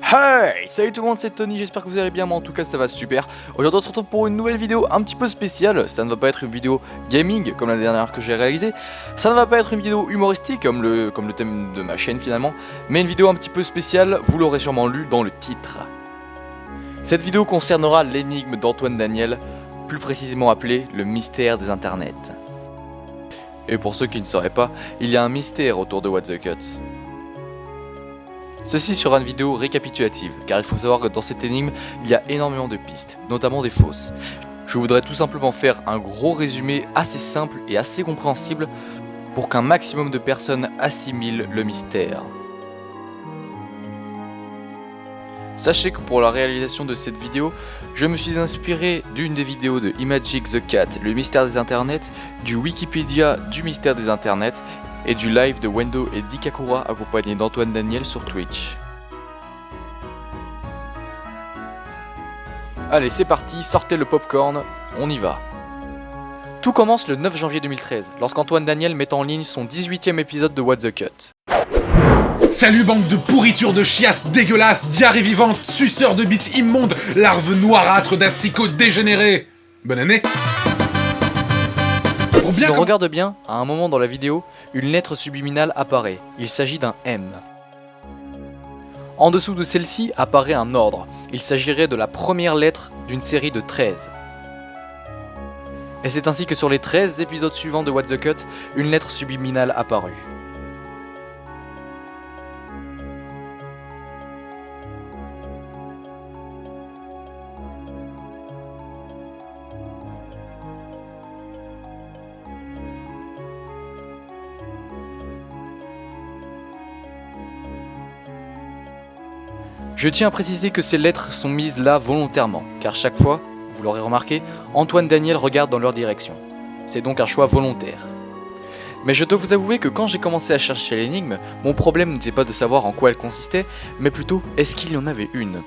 Hey, salut tout le monde, c'est Tony, j'espère que vous allez bien, moi en tout cas ça va super. Aujourd'hui on se retrouve pour une nouvelle vidéo un petit peu spéciale. Ça ne va pas être une vidéo gaming comme la dernière que j'ai réalisée. Ça ne va pas être une vidéo humoristique comme le thème de ma chaîne finalement. Mais une vidéo un petit peu spéciale, vous l'aurez sûrement lu dans le titre. Cette vidéo concernera l'énigme d'Antoine Daniel, plus précisément appelé le mystère des internets. Et pour ceux qui ne sauraient pas, il y a un mystère autour de What the Cut. Ceci sera une vidéo récapitulative, car il faut savoir que dans cette énigme, il y a énormément de pistes, notamment des fausses. Je voudrais tout simplement faire un gros résumé assez simple et assez compréhensible pour qu'un maximum de personnes assimilent le mystère. Sachez que pour la réalisation de cette vidéo, je me suis inspiré d'une des vidéos de Imagic the Cat, le mystère des internets, du Wikipédia du mystère des internets, et du live de Wendo et Dikakura accompagné d'Antoine Daniel sur Twitch. Allez, c'est parti, sortez le popcorn, on y va. Tout commence le 9 janvier 2013, lorsqu'Antoine Daniel met en ligne son 18e épisode de What the Cut. Salut bande de pourriture de chiasse dégueulasse, diarrhée vivante, suceurs de bites immondes, larves noirâtres d'asticots dégénérés. Bonne année. Si on regarde bien, à un moment dans la vidéo, une lettre subliminale apparaît. Il s'agit d'un M. En dessous de celle-ci apparaît un ordre. Il s'agirait de la première lettre d'une série de 13. Et c'est ainsi que sur les 13 épisodes suivants de What the Cut, une lettre subliminale apparut. Je tiens à préciser que ces lettres sont mises là volontairement, car chaque fois, vous l'aurez remarqué, Antoine Daniel regarde dans leur direction. C'est donc un choix volontaire. Mais je dois vous avouer que quand j'ai commencé à chercher l'énigme, mon problème n'était pas de savoir en quoi elle consistait, mais plutôt est-ce qu'il y en avait une.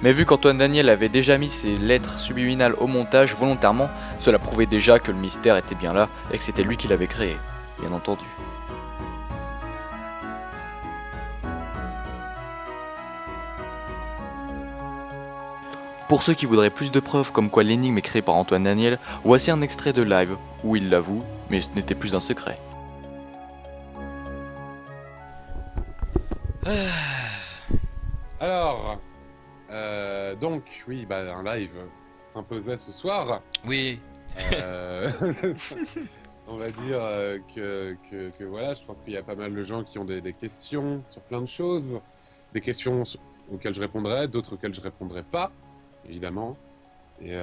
Mais vu qu'Antoine Daniel avait déjà mis ces lettres subliminales au montage volontairement, cela prouvait déjà que le mystère était bien là et que c'était lui qui l'avait créé, bien entendu. Pour ceux qui voudraient plus de preuves comme quoi l'énigme est créée par Antoine Daniel, voici un extrait de live où il l'avoue, mais ce n'était plus un secret. Alors, donc, oui, un live s'imposait ce soir. Oui. On va dire que voilà, je pense qu'il y a pas mal de gens qui ont des questions sur plein de choses. Des questions auxquelles je répondrai, d'autres auxquelles je répondrai pas, évidemment. Et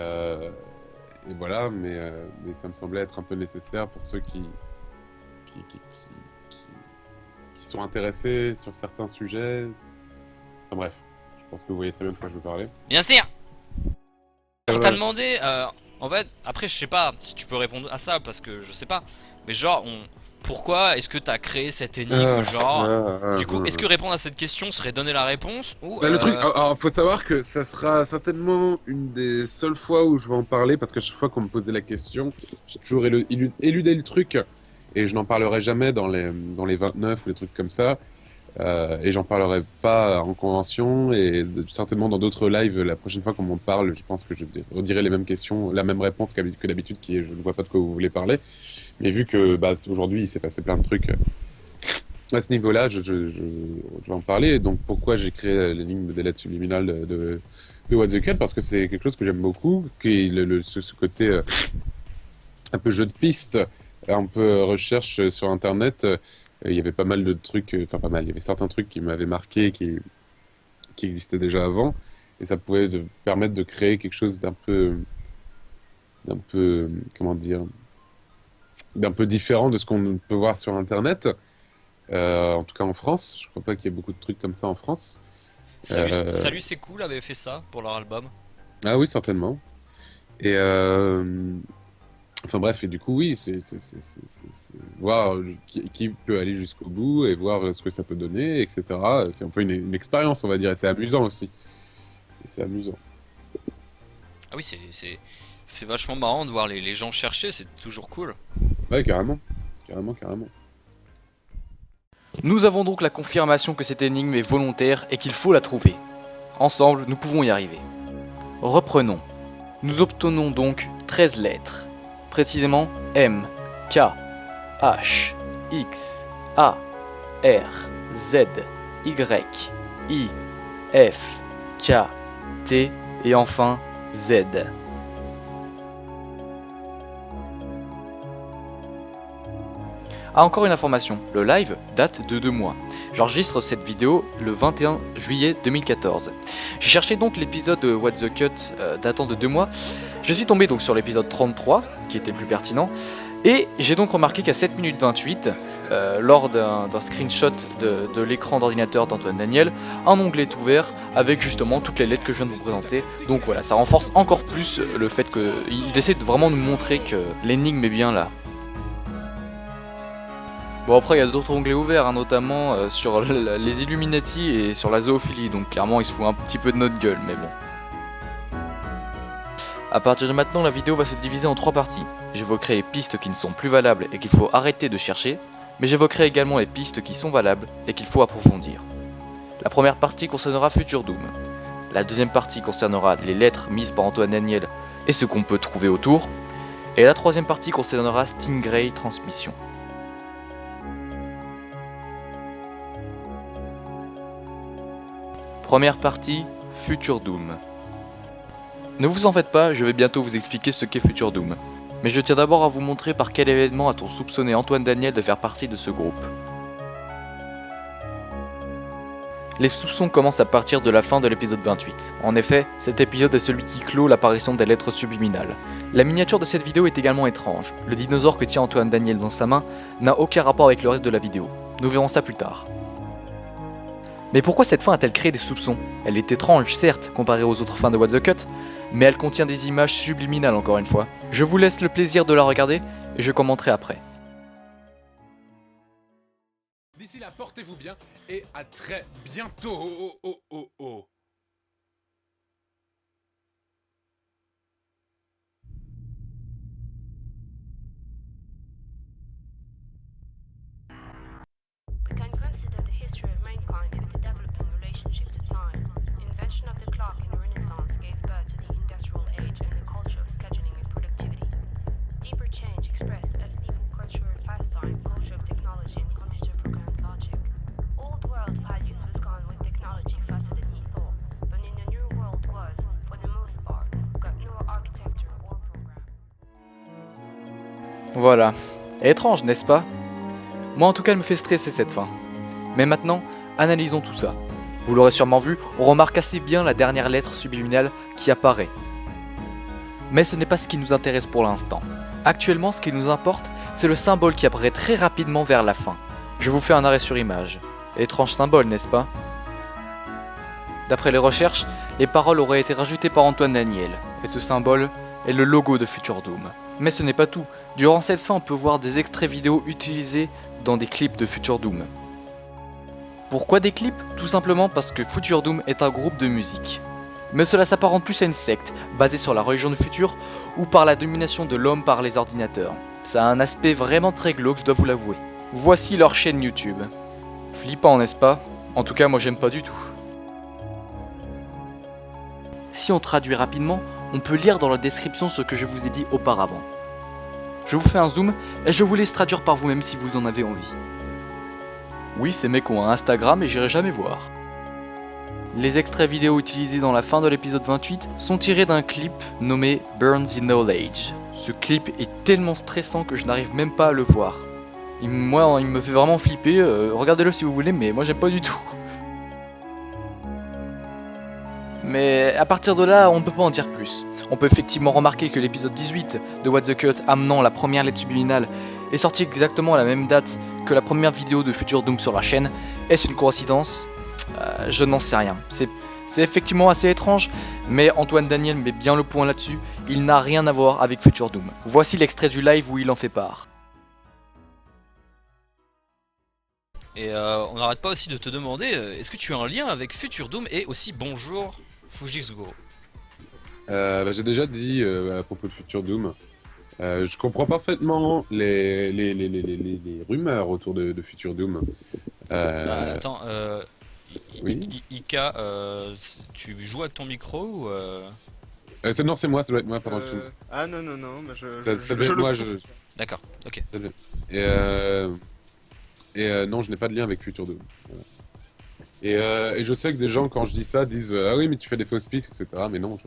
voilà, mais ça me semblait être un peu nécessaire pour ceux qui sont intéressés sur certains sujets. Enfin bref, je pense que vous voyez très bien de quoi je veux parler. Bien sûr. On t'a demandé, en fait, après je sais pas si tu peux répondre à ça parce que je sais pas, mais genre, pourquoi est-ce que t'as créé cette énigme, genre, du coup, est-ce que répondre à cette question serait donner la réponse ou le truc, alors faut savoir que ça sera certainement une des seules fois où je vais en parler parce qu'à chaque fois qu'on me posait la question, j'ai toujours éludé le truc et je n'en parlerai jamais dans les 29 ou les trucs comme ça. Et j'en parlerai pas en convention et certainement dans d'autres lives la prochaine fois qu'on m'en parle, je pense que je redirai les mêmes questions, la même réponse que d'habitude qui est je ne vois pas de quoi vous voulez parler. Mais vu que aujourd'hui il s'est passé plein de trucs à ce niveau-là, je vais en parler. Donc pourquoi j'ai créé l'énigme des lettres subliminales de What the Cut, parce que c'est quelque chose que j'aime beaucoup, qui est ce côté un peu jeu de piste, un peu recherche sur internet. Il y avait pas mal de trucs, enfin pas mal, il y avait certains trucs qui m'avaient marqué, qui existaient déjà avant, et ça pouvait permettre de créer quelque chose d'un peu, comment dire, d'un peu différent de ce qu'on peut voir sur Internet, en tout cas en France. Je crois pas qu'il y ait beaucoup de trucs comme ça en France. Salut c'est cool avait fait ça pour leur album. Ah oui, certainement. Et enfin bref, et du coup, oui, c'est voir qui peut aller jusqu'au bout et voir ce que ça peut donner, etc. C'est un peu une expérience, on va dire, et c'est amusant aussi. Et c'est amusant. Ah oui, c'est vachement marrant de voir les gens chercher, c'est toujours cool. Ouais, carrément. Carrément, carrément. Nous avons donc la confirmation que cette énigme est volontaire et qu'il faut la trouver. Ensemble, nous pouvons y arriver. Reprenons. Nous obtenons donc 13 lettres. Précisément M, K, H, X, A, R, Z, Y, I, F, K, T et enfin Z. Ah, encore une information, le live date de 2 mois. J'enregistre cette vidéo le 21 juillet 2014. J'ai cherché donc l'épisode de What the Cut datant de 2 mois. Je suis tombé donc sur l'épisode 33, qui était le plus pertinent. Et j'ai donc remarqué qu'à 7 minutes 28, lors d'un screenshot de l'écran d'ordinateur d'Antoine Daniel, un onglet est ouvert avec justement toutes les lettres que je viens de vous présenter. Donc voilà, ça renforce encore plus le fait qu'il essaie de vraiment nous montrer que l'énigme est bien là. Bon, après il y a d'autres onglets ouverts, notamment sur les Illuminati et sur la zoophilie, donc clairement il se fout un petit peu de notre gueule, mais bon. A partir de maintenant, la vidéo va se diviser en 3 parties. J'évoquerai les pistes qui ne sont plus valables et qu'il faut arrêter de chercher, mais j'évoquerai également les pistes qui sont valables et qu'il faut approfondir. La première partie concernera Future Doom. La deuxième partie concernera les lettres mises par Antoine Daniel et ce qu'on peut trouver autour. Et la troisième partie concernera Stingray Transmission. Première partie, Future Doom. Ne vous en faites pas, je vais bientôt vous expliquer ce qu'est Future Doom. Mais je tiens d'abord à vous montrer par quel événement a-t-on soupçonné Antoine Daniel de faire partie de ce groupe. Les soupçons commencent à partir de la fin de l'épisode 28. En effet, cet épisode est celui qui clôt l'apparition des lettres subliminales. La miniature de cette vidéo est également étrange. Le dinosaure que tient Antoine Daniel dans sa main n'a aucun rapport avec le reste de la vidéo. Nous verrons ça plus tard. Mais pourquoi cette fin a-t-elle créé des soupçons? Elle est étrange, certes, comparée aux autres fins de What the Cut, mais elle contient des images subliminales encore une fois. Je vous laisse le plaisir de la regarder, et je commenterai après. D'ici là, portez-vous bien, et à très bientôt. We can consider the history of mankind through the developing relationship to time. Invention of the clock in the Renaissance gave birth to the industrial age and the culture of scheduling and productivity. Deeper change expressed as people culture of pastime, culture of technology and computer-programmed logic. Old world values was gone with technology faster than he thought, but in the new world was, for the most part, got no architecture or program. Voilà. Étrange, n'est-ce pas? Moi en tout cas elle me fait stresser cette fin. Mais maintenant, analysons tout ça. Vous l'aurez sûrement vu, on remarque assez bien la dernière lettre subliminale qui apparaît. Mais ce n'est pas ce qui nous intéresse pour l'instant. Actuellement, ce qui nous importe, c'est le symbole qui apparaît très rapidement vers la fin. Je vous fais un arrêt sur image. Étrange symbole, n'est-ce pas? D'après les recherches, les paroles auraient été rajoutées par Antoine Daniel, et ce symbole est le logo de Future Doom. Mais ce n'est pas tout. Durant cette fin, on peut voir des extraits vidéo utilisés dans des clips de Future Doom. Pourquoi des clips? Tout simplement parce que Future Doom est un groupe de musique. Mais cela s'apparente plus à une secte, basée sur la religion du futur, ou par la domination de l'homme par les ordinateurs. Ça a un aspect vraiment très glauque, je dois vous l'avouer. Voici leur chaîne YouTube. Flippant, n'est-ce pas? En tout cas, moi j'aime pas du tout. Si on traduit rapidement, on peut lire dans la description ce que je vous ai dit auparavant. Je vous fais un zoom et je vous laisse traduire par vous-même si vous en avez envie. Oui, ces mecs ont un Instagram et j'irai jamais voir. Les extraits vidéo utilisés dans la fin de l'épisode 28 sont tirés d'un clip nommé Burn the Knowledge. Ce clip est tellement stressant que je n'arrive même pas à le voir. Moi, il me fait vraiment flipper, regardez-le si vous voulez, mais moi j'aime pas du tout. Mais à partir de là, on ne peut pas en dire plus. On peut effectivement remarquer que l'épisode 18 de What the Cut amenant la première lettre subliminale est sorti exactement à la même date que la première vidéo de Future Doom sur la chaîne. Est-ce une coïncidence? Je n'en sais rien. C'est effectivement assez étrange, mais Antoine Daniel met bien le point là-dessus. Il n'a rien à voir avec Future Doom. Voici l'extrait du live où il en fait part. Et on n'arrête pas aussi de te demander, est-ce que tu as un lien avec Future Doom et aussi bonjour Fujisgo? J'ai déjà dit à propos de Future Doom, je comprends parfaitement les rumeurs autour de Future Doom. Attends, Oui. Ika, tu joues avec ton micro ou Non, c'est moi, ça doit être moi, pardon. Ah non, non, non, mais Ça doit être moi, D'accord, ok. ça doit être- non, je n'ai pas de lien avec Future Doom. Voilà. Et je sais que des gens, quand je dis ça, disent ah oui, mais tu fais des fausses pistes, etc. Mais non,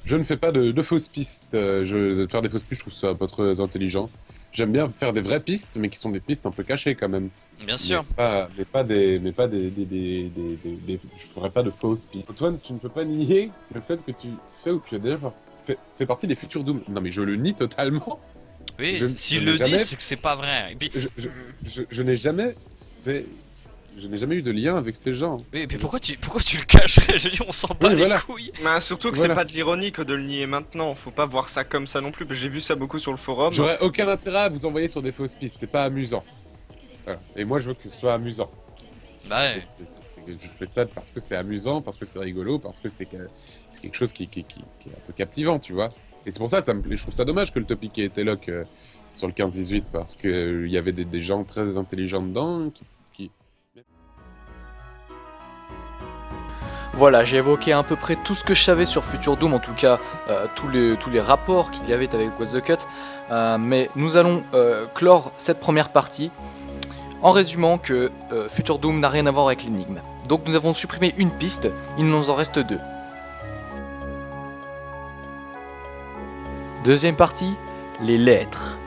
je ne fais pas de fausses pistes. Faire des fausses pistes, je trouve ça pas très intelligent. J'aime bien faire des vraies pistes, mais qui sont des pistes un peu cachées quand même. Bien sûr. Mais pas des, je ferais pas de fausses pistes. Antoine, tu ne peux pas nier le fait que tu fais ou que tu as déjà fait partie des Futurs Doom. Non, mais je le nie totalement. Oui, Je s'il n'ai le dit, jamais- c'est que c'est pas vrai. Et puis, Je n'ai jamais fait. Je n'ai jamais eu de lien avec ces gens. oui, et puis pourquoi tu le cacherais? Je dis, on s'en bat Oui, les voilà. couilles. Bah, surtout que Voilà. c'est pas de l'ironie que de le nier maintenant, faut pas voir ça comme ça non plus, j'ai vu ça beaucoup sur le forum. J'aurais aucun intérêt à vous envoyer sur des fausses pistes, c'est pas amusant. Voilà. Et moi je veux que ce soit amusant. Bah ouais. Je fais ça parce que c'est amusant, parce que c'est rigolo, parce que c'est quelque chose qui est un peu captivant, tu vois. Et c'est pour ça, je trouve ça dommage que le topic ait été lock sur le 15-18, parce qu'il y avait des gens très intelligents dedans qui. Voilà, j'ai évoqué à peu près tout ce que je savais sur Future Doom, en tout cas tous les rapports qu'il y avait avec What the Cut. Mais nous allons clore cette première partie en résumant que Future Doom n'a rien à voir avec l'énigme. Donc nous avons supprimé une piste, il nous en reste deux. Deuxième partie, les lettres.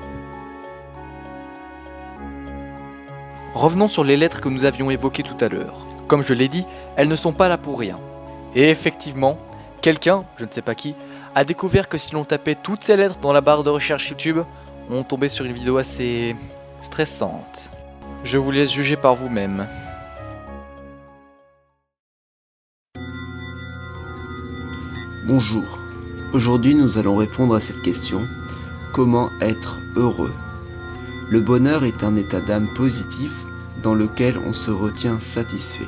Revenons sur les lettres que nous avions évoquées tout à l'heure. Comme je l'ai dit, elles ne sont pas là pour rien. Et effectivement, quelqu'un, je ne sais pas qui, a découvert que si l'on tapait toutes ces lettres dans la barre de recherche YouTube, on tombait sur une vidéo assez stressante. Je vous laisse juger par vous-même. Bonjour. Aujourd'hui, nous allons répondre à cette question. Comment être heureux? Le bonheur est un état d'âme positif dans lequel on se retient satisfait.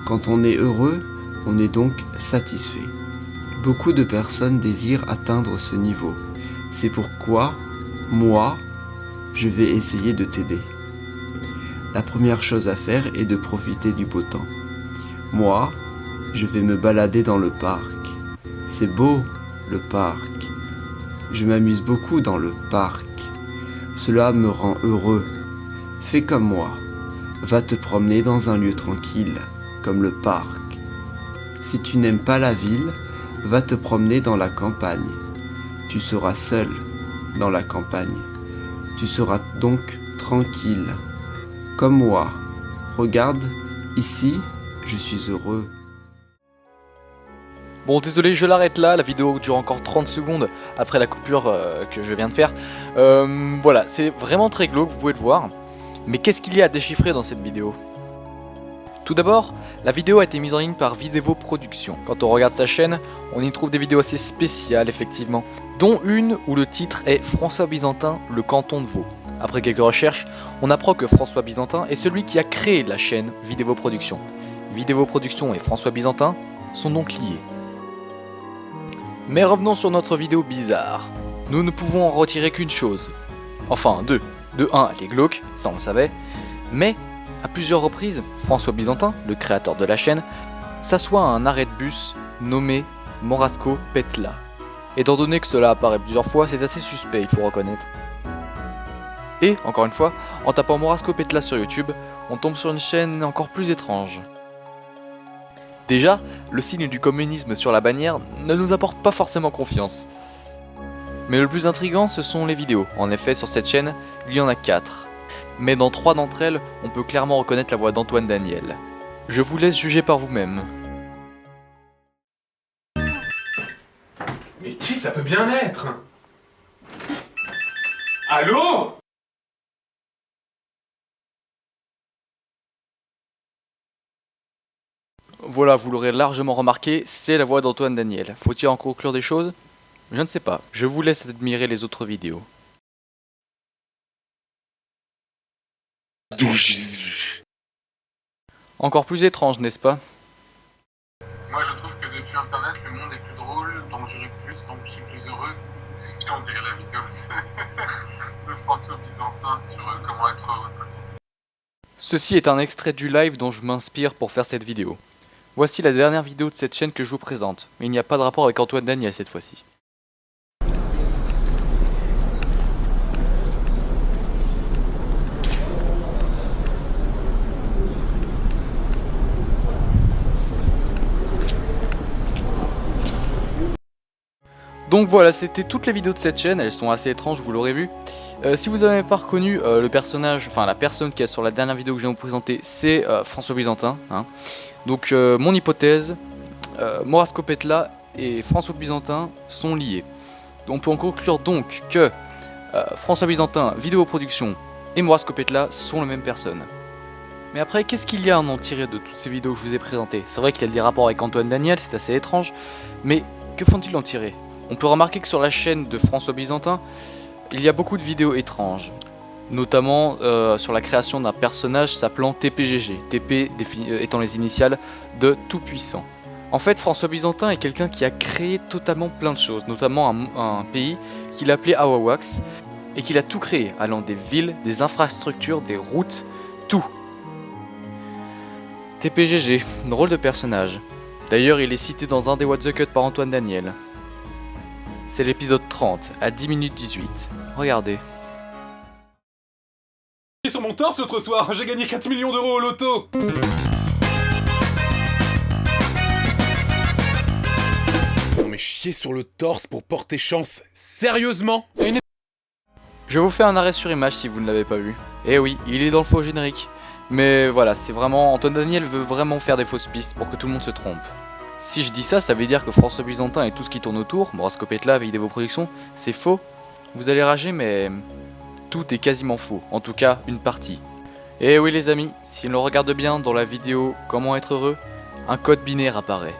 Quand on est heureux, on est donc satisfait. Beaucoup de personnes désirent atteindre ce niveau. C'est pourquoi, moi, je vais essayer de t'aider. La première chose à faire est de profiter du beau temps. Moi, je vais me balader dans le parc. C'est beau, le parc. Je m'amuse beaucoup dans le parc. Cela me rend heureux. Fais comme moi. Va te promener dans un lieu tranquille, comme le parc. Si tu n'aimes pas la ville, va te promener dans la campagne. Tu seras seul dans la campagne. Tu seras donc tranquille. Comme moi. Regarde, ici, je suis heureux. Bon, désolé, je l'arrête là, la vidéo dure encore 30 secondes après la coupure que je viens de faire. Voilà, c'est vraiment très glauque, vous pouvez le voir. Mais qu'est-ce qu'il y a à déchiffrer dans cette vidéo? Tout d'abord, la vidéo a été mise en ligne par Videvo Productions. Quand on regarde sa chaîne, on y trouve des vidéos assez spéciales effectivement, dont une où le titre est François Byzantin, le canton de Vaud. Après quelques recherches, on apprend que François Byzantin est celui qui a créé la chaîne Videvo Productions. Videvo Productions et François Byzantin sont donc liés. Mais revenons sur notre vidéo bizarre. Nous ne pouvons en retirer qu'une chose. Enfin, deux. De un, elle est glauque, ça on le savait. Mais, à plusieurs reprises, François Byzantin, le créateur de la chaîne, s'assoit à un arrêt de bus nommé Morasco Petla. Étant donné que cela apparaît plusieurs fois, c'est assez suspect, il faut reconnaître. Et, encore une fois, en tapant Morasco Petla sur YouTube, on tombe sur une chaîne encore plus étrange. Déjà, le signe du communisme sur la bannière ne nous apporte pas forcément confiance. Mais le plus intriguant, ce sont les vidéos. En effet, sur cette chaîne, il y en a 4. Mais dans 3 d'entre elles, on peut clairement reconnaître la voix d'Antoine Daniel. Je vous laisse juger par vous-même. Mais qui ça peut bien être? Allô? Voilà, vous l'aurez largement remarqué, c'est la voix d'Antoine Daniel. Faut-il en conclure des choses? Je ne sais pas, je vous laisse admirer les autres vidéos. D'où Jésus. Encore plus étrange, n'est-ce pas? Moi je trouve que depuis internet le monde est plus drôle, donc j'irai plus, donc je suis plus heureux. Putain, on dirait la vidéo de François Byzantin sur comment être heureux. Ceci est un extrait du live dont je m'inspire pour faire cette vidéo. Voici la dernière vidéo de cette chaîne que je vous présente, mais il n'y a pas de rapport avec Antoine Daniel cette fois-ci. Donc voilà, c'était toutes les vidéos de cette chaîne, elles sont assez étranges, vous l'aurez vu. Si vous n'avez pas reconnu le personnage, enfin la personne qui est sur la dernière vidéo que je viens de vous présenter, c'est François Byzantin. Hein. Donc mon hypothèse, Moras Copetla et François Byzantin sont liés. On peut en conclure donc que François Byzantin, Vidéoproduction et Moras Copetla sont la même personne. Mais après, qu'est-ce qu'il y a à en tirer de toutes ces vidéos que je vous ai présentées? C'est vrai qu'il y a des rapports avec Antoine Daniel, c'est assez étrange, mais que font-ils en tirer? On peut remarquer que sur la chaîne de François Byzantin, il y a beaucoup de vidéos étranges, notamment sur la création d'un personnage s'appelant TPGG, TP étant les initiales de Tout-Puissant. En fait, François Byzantin est quelqu'un qui a créé totalement plein de choses, notamment un pays qu'il appelait Awawax, et qu'il a tout créé, allant des villes, des infrastructures, des routes, tout. TPGG, drôle de personnage. D'ailleurs, il est cité dans un des What the Cut par Antoine Daniel. C'est l'épisode 30, à 10 minutes 18. Regardez. Sur mon torse l'autre soir, j'ai gagné 4 millions d'euros au loto. Non mais chier sur le torse pour porter chance, sérieusement? Je vous fais un arrêt sur image si vous ne l'avez pas vu. Eh oui, il est dans le faux générique. Mais voilà, c'est vraiment... Antoine Daniel veut vraiment faire des fausses pistes pour que tout le monde se trompe. Si je dis ça, ça veut dire que François Byzantin et tout ce qui tourne autour, Moras Copetla, Vidéoproduction, c'est faux. Vous allez rager, mais tout est quasiment faux, en tout cas une partie. Et oui les amis, si l'on regarde bien dans la vidéo Comment être heureux, un code binaire apparaît.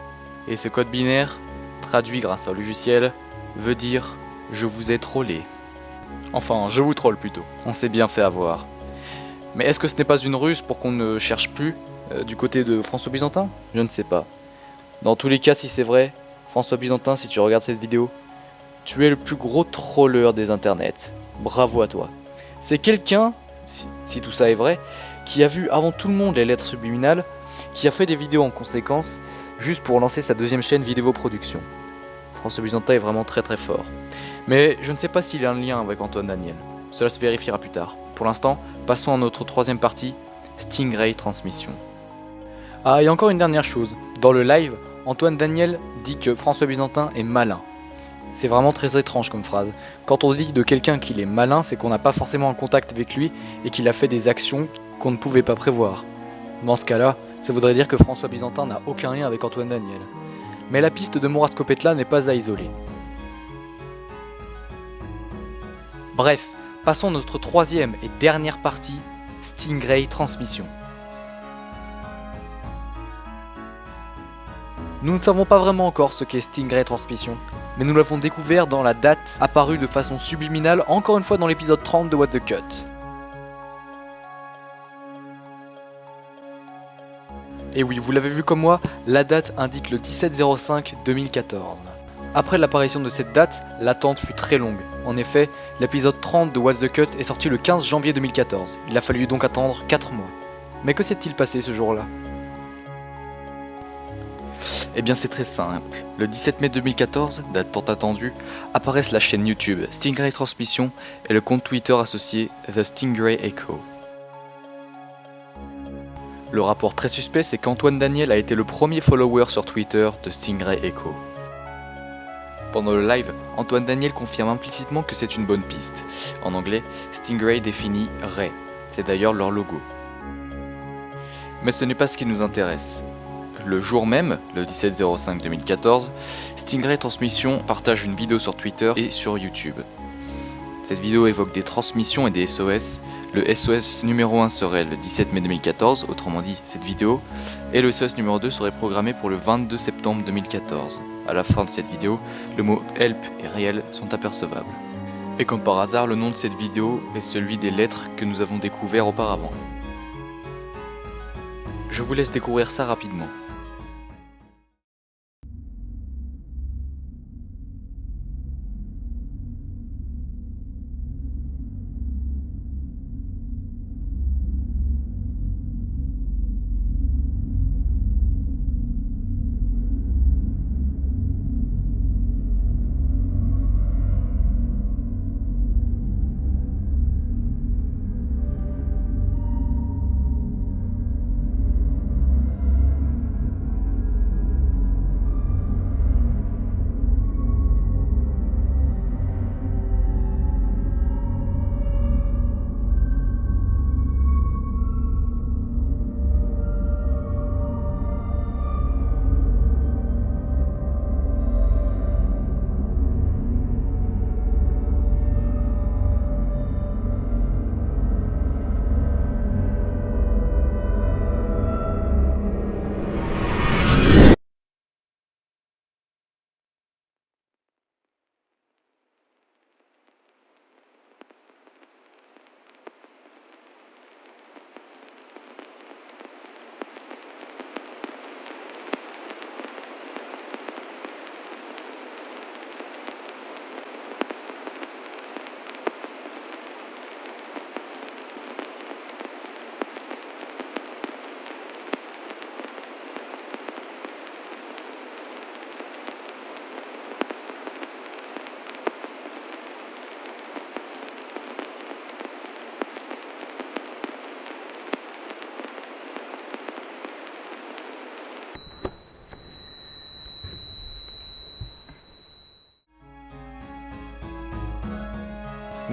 Et ce code binaire, traduit grâce au logiciel, veut dire « je vous ai trollé ». Enfin, je vous troll plutôt, on s'est bien fait avoir. Mais est-ce que ce n'est pas une ruse pour qu'on ne cherche plus du côté de François Byzantin? Je ne sais pas. Dans tous les cas, si c'est vrai, François Byzantin, si tu regardes cette vidéo, tu es le plus gros trolleur des internets. Bravo à toi. C'est quelqu'un, si tout ça est vrai, qui a vu avant tout le monde les lettres subliminales, qui a fait des vidéos en conséquence, juste pour lancer sa deuxième chaîne Vidéoproduction. François Byzantin est vraiment très très fort. Mais je ne sais pas s'il a un lien avec Antoine Daniel. Cela se vérifiera plus tard. Pour l'instant, passons à notre troisième partie, Stingray Transmission. Ah, et encore une dernière chose. Dans le live, Antoine Daniel dit que François Byzantin est malin. C'est vraiment très étrange comme phrase. Quand on dit de quelqu'un qu'il est malin, c'est qu'on n'a pas forcément un contact avec lui et qu'il a fait des actions qu'on ne pouvait pas prévoir. Dans ce cas-là, ça voudrait dire que François Byzantin n'a aucun lien avec Antoine Daniel. Mais la piste de Moras Copetla n'est pas à isoler. Bref, passons à notre troisième et dernière partie, Stingray Transmission. Nous ne savons pas vraiment encore ce qu'est Stingray Transmission, mais nous l'avons découvert dans la date apparue de façon subliminale encore une fois dans l'épisode 30 de What the Cut. Et oui, vous l'avez vu comme moi, la date indique le 17/05/2014. Après l'apparition de cette date, l'attente fut très longue. En effet, l'épisode 30 de What the Cut est sorti le 15 janvier 2014. Il a fallu donc attendre 4 mois. Mais que s'est-il passé ce jour-là ? Eh bien c'est très simple. Le 17 mai 2014, date tant attendue, apparaissent la chaîne YouTube Stingray Transmission et le compte Twitter associé The Stingray Echo. Le rapport très suspect, c'est qu'Antoine Daniel a été le premier follower sur Twitter de Stingray Echo. Pendant le live, Antoine Daniel confirme implicitement que c'est une bonne piste. En anglais, Stingray définit Ray. C'est d'ailleurs leur logo. Mais ce n'est pas ce qui nous intéresse. Le jour même, le 17/05/2014, Stingray Transmission partage une vidéo sur Twitter et sur YouTube. Cette vidéo évoque des transmissions et des SOS. Le SOS numéro 1 serait le 17 mai 2014, autrement dit cette vidéo, et le SOS numéro 2 serait programmé pour le 22 septembre 2014. À la fin de cette vidéo, le mot help et réel sont apercevables. Et comme par hasard, le nom de cette vidéo est celui des lettres que nous avons découvert auparavant. Je vous laisse découvrir ça rapidement.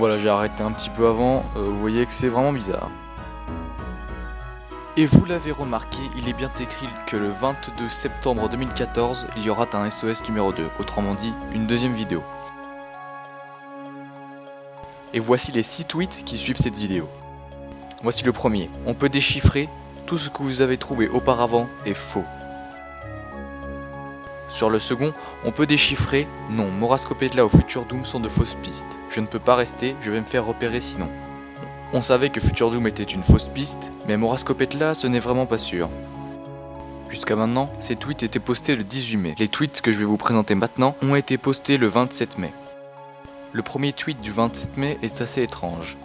Voilà, j'ai arrêté un petit peu avant, vous voyez que c'est vraiment bizarre. Et vous l'avez remarqué, il est bien écrit que le 22 septembre 2014, il y aura un SOS numéro 2, autrement dit, une deuxième vidéo. Et voici les 6 tweets qui suivent cette vidéo. Voici le premier. On peut déchiffrer, tout ce que vous avez trouvé auparavant est faux. Sur le second, on peut déchiffrer, non, Morascopetla ou Future Doom sont de fausses pistes. Je ne peux pas rester, je vais me faire repérer sinon. On savait que Future Doom était une fausse piste, mais Morascopetla, ce n'est vraiment pas sûr. Jusqu'à maintenant, ces tweets étaient postés le 18 mai. Les tweets que je vais vous présenter maintenant ont été postés le 27 mai. Le premier tweet du 27 mai est assez étrange.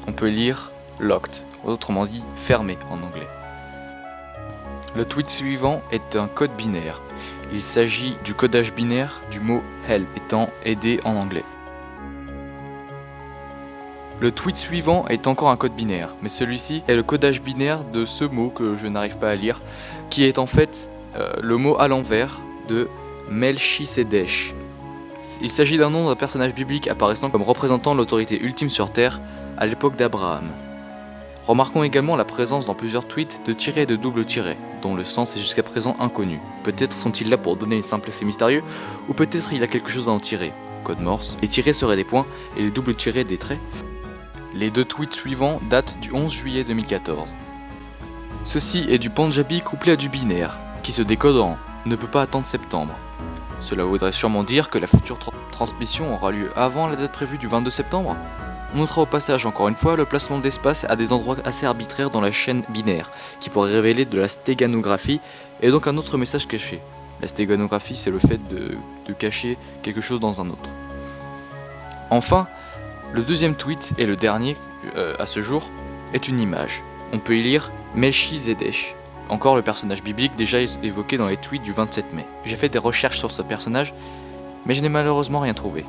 On peut lire « locked », autrement dit « fermé » en anglais. Le tweet suivant est un code binaire. Il s'agit du codage binaire du mot « help » étant « aider » en anglais. Le tweet suivant est encore un code binaire, mais celui-ci est le codage binaire de ce mot que je n'arrive pas à lire, qui est en fait le mot à l'envers de Melchisedech. Il s'agit d'un nom d'un personnage biblique apparaissant comme représentant l'autorité ultime sur Terre à l'époque d'Abraham. Remarquons également la présence dans plusieurs tweets de tirets et de doubles tirets, dont le sens est jusqu'à présent inconnu. Peut-être sont-ils là pour donner un simple effet mystérieux, ou peut-être il y a quelque chose à en tirer. Code Morse. Les tirets seraient des points et les doubles tirets des traits. Les 2 tweets suivants datent du 11 juillet 2014. Ceci est du Panjabi couplé à du binaire, qui se décode en « ne peut pas attendre septembre ». Cela voudrait sûrement dire que la future transmission aura lieu avant la date prévue du 22 septembre. On notera au passage encore une fois le placement d'espace à des endroits assez arbitraires dans la chaîne binaire, qui pourrait révéler de la stéganographie et donc un autre message caché. La stéganographie, c'est le fait de cacher quelque chose dans un autre. Enfin, le deuxième tweet et le dernier à ce jour est une image. On peut y lire Melchisedech, encore le personnage biblique déjà évoqué dans les tweets du 27 mai. J'ai fait des recherches sur ce personnage, mais je n'ai malheureusement rien trouvé.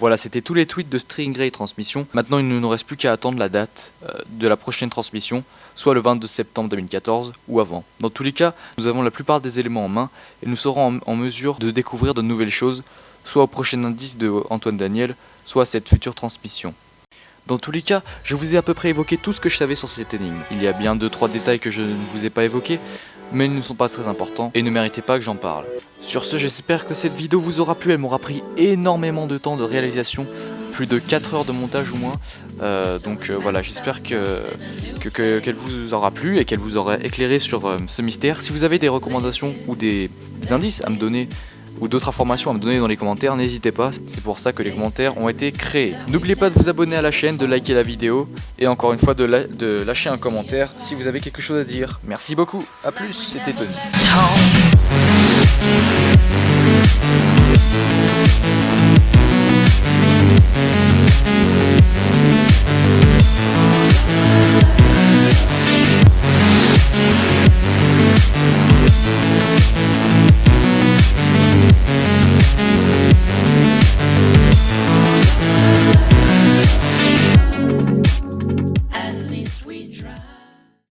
Voilà, c'était tous les tweets de String Grey Transmission. Maintenant, il ne nous reste plus qu'à attendre la date de la prochaine transmission, soit le 22 septembre 2014 ou avant. Dans tous les cas, nous avons la plupart des éléments en main et nous serons en mesure de découvrir de nouvelles choses, soit au prochain indice de Antoine Daniel, soit à cette future transmission. Dans tous les cas, je vous ai à peu près évoqué tout ce que je savais sur cette énigme. Il y a bien 2-3 détails que je ne vous ai pas évoqués, mais ils ne sont pas très importants et ne méritaient pas que j'en parle. Sur ce, j'espère que cette vidéo vous aura plu. Elle m'aura pris énormément de temps de réalisation, plus de 4 heures de montage ou moins. Voilà, j'espère qu'elle vous aura plu et qu'elle vous aura éclairé sur ce mystère. Si vous avez des recommandations ou des indices à me donner, ou d'autres informations à me donner dans les commentaires, n'hésitez pas, c'est pour ça que les commentaires ont été créés. N'oubliez pas de vous abonner à la chaîne, de liker la vidéo, et encore une fois de lâcher un commentaire si vous avez quelque chose à dire. Merci beaucoup, à plus, c'était Tony.